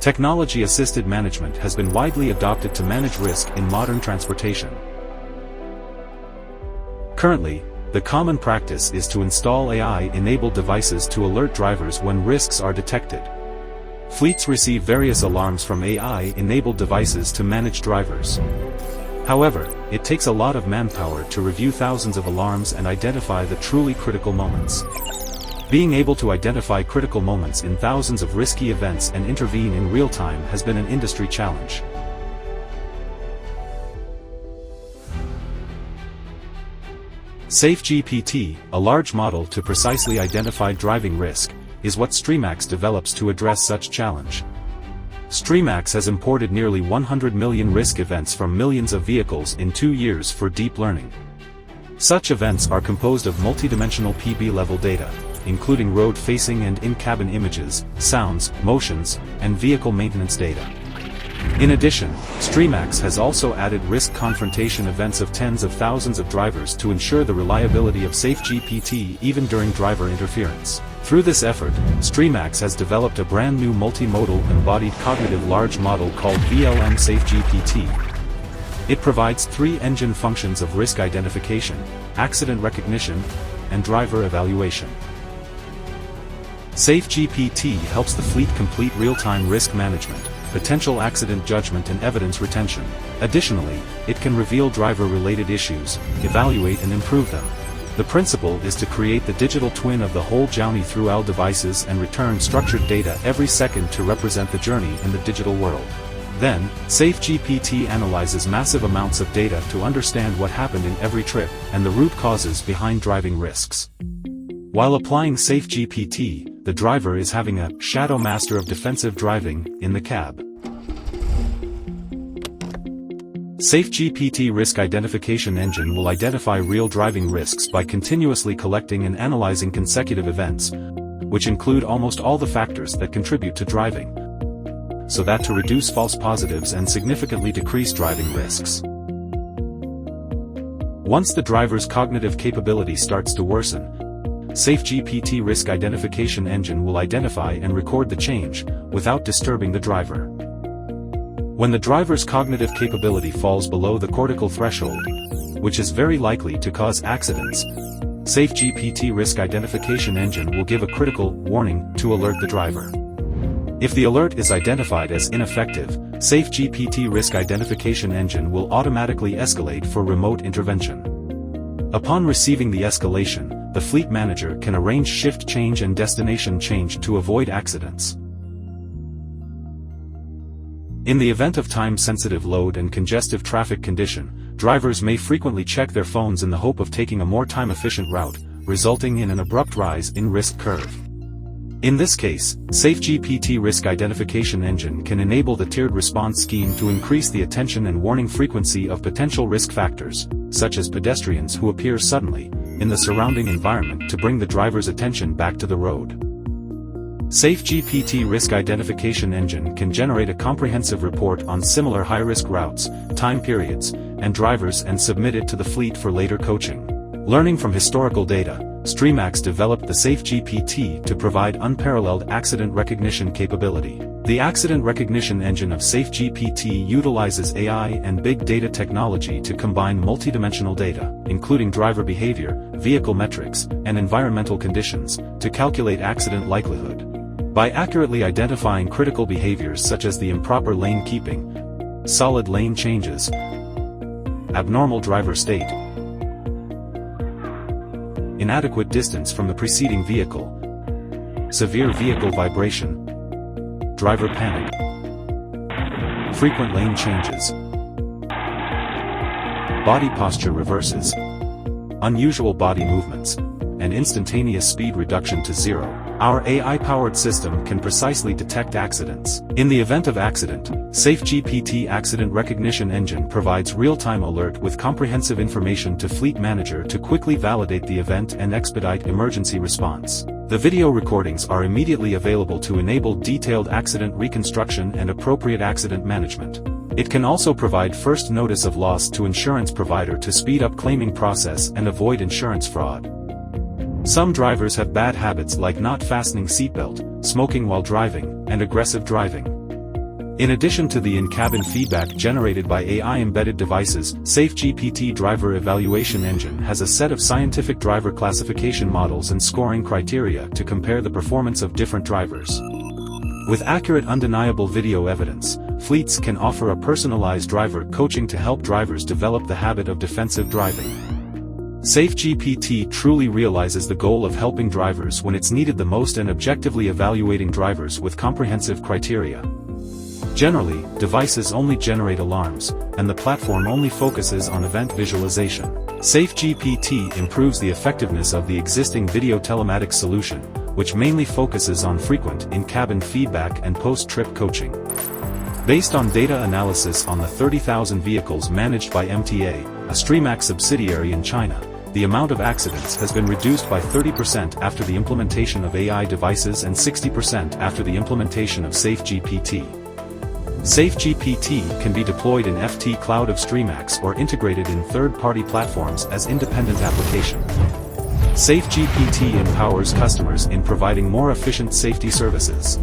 Technology-assisted management has been widely adopted to manage risk in modern transportation. Currently, the common practice is to install AI-enabled devices to alert drivers when risks are detected. Fleets receive various alarms from AI-enabled devices to manage drivers. However, it takes a lot of manpower to review thousands of alarms and identify the truly critical moments. Being able to identify critical moments in thousands of risky events and intervene in real time has been an industry challenge. SafeGPT, a large model to precisely identify driving risk, is what Streamax develops to address such challenge. Streamax has imported nearly 100 million risk events from millions of vehicles in 2 years for deep learning. Such events are composed of multidimensional PB-level data, including road-facing and in-cabin images, sounds, motions, and vehicle maintenance data. In addition, Streamax has also added risk confrontation events of tens of thousands of drivers to ensure the reliability of SafeGPT even during driver interference. Through this effort, Streamax has developed a brand new multimodal embodied cognitive large model called VLM SafeGPT. It provides 3 engine functions of risk identification, accident recognition, and driver evaluation. SafeGPT helps the fleet complete real-time risk management, potential accident judgment and evidence retention. Additionally, it can reveal driver-related issues, evaluate and improve them. The principle is to create the digital twin of the whole journey through all devices and return structured data every second to represent the journey in the digital world. Then, SafeGPT analyzes massive amounts of data to understand what happened in every trip and the root causes behind driving risks. While applying SafeGPT, the driver is having a shadow master of defensive driving in the cab. SafeGPT Risk Identification Engine will identify real driving risks by continuously collecting and analyzing consecutive events, which include almost all the factors that contribute to driving, so that to reduce false positives and significantly decrease driving risks. Once the driver's cognitive capability starts to worsen, SafeGPT Risk Identification Engine will identify and record the change, without disturbing the driver. When the driver's cognitive capability falls below the cortical threshold, which is very likely to cause accidents, SafeGPT Risk Identification Engine will give a critical warning to alert the driver. If the alert is identified as ineffective, SafeGPT Risk Identification Engine will automatically escalate for remote intervention. Upon receiving the escalation, the fleet manager can arrange shift change and destination change to avoid accidents. In the event of time-sensitive load and congestive traffic condition, drivers may frequently check their phones in the hope of taking a more time-efficient route, resulting in an abrupt rise in risk curve. In this case, SafeGPT Risk Identification Engine can enable the tiered response scheme to increase the attention and warning frequency of potential risk factors, such as pedestrians who appear suddenly in the surrounding environment to bring the driver's attention back to the road. SafeGPT Risk Identification Engine can generate a comprehensive report on similar high-risk routes, time periods, and drivers and submit it to the fleet for later coaching. Learning from historical data, Streamax developed the SafeGPT to provide unparalleled accident recognition capability. The accident recognition engine of SafeGPT utilizes AI and big data technology to combine multidimensional data, including driver behavior, vehicle metrics, and environmental conditions, to calculate accident likelihood. By accurately identifying critical behaviors such as the improper lane keeping, solid lane changes, abnormal driver state, inadequate distance from the preceding vehicle, severe vehicle vibration, driver panic, frequent lane changes, body posture reverses, unusual body movements, and instantaneous speed reduction to 0. Our AI-powered system can precisely detect accidents. In the event of accident, SafeGPT Accident Recognition Engine provides real-time alert with comprehensive information to fleet manager to quickly validate the event and expedite emergency response. The video recordings are immediately available to enable detailed accident reconstruction and appropriate accident management. It can also provide first notice of loss to insurance provider to speed up claiming process and avoid insurance fraud. Some drivers have bad habits like not fastening seatbelt, smoking while driving, and aggressive driving. In addition to the in-cabin feedback generated by AI-embedded devices, SafeGPT driver evaluation engine has a set of scientific driver classification models and scoring criteria to compare the performance of different drivers. With accurate undeniable video evidence, fleets can offer a personalized driver coaching to help drivers develop the habit of defensive driving. SafeGPT truly realizes the goal of helping drivers when it's needed the most and objectively evaluating drivers with comprehensive criteria. Generally, devices only generate alarms, and the platform only focuses on event visualization. SafeGPT improves the effectiveness of the existing video telematics solution, which mainly focuses on frequent in-cabin feedback and post-trip coaching. Based on data analysis on the 30,000 vehicles managed by MTA, a StreamAx subsidiary in China, the amount of accidents has been reduced by 30% after the implementation of AI devices and 60% after the implementation of SafeGPT. SafeGPT can be deployed in FT Cloud of StreamAx or integrated in third-party platforms as independent application. SafeGPT empowers customers in providing more efficient safety services.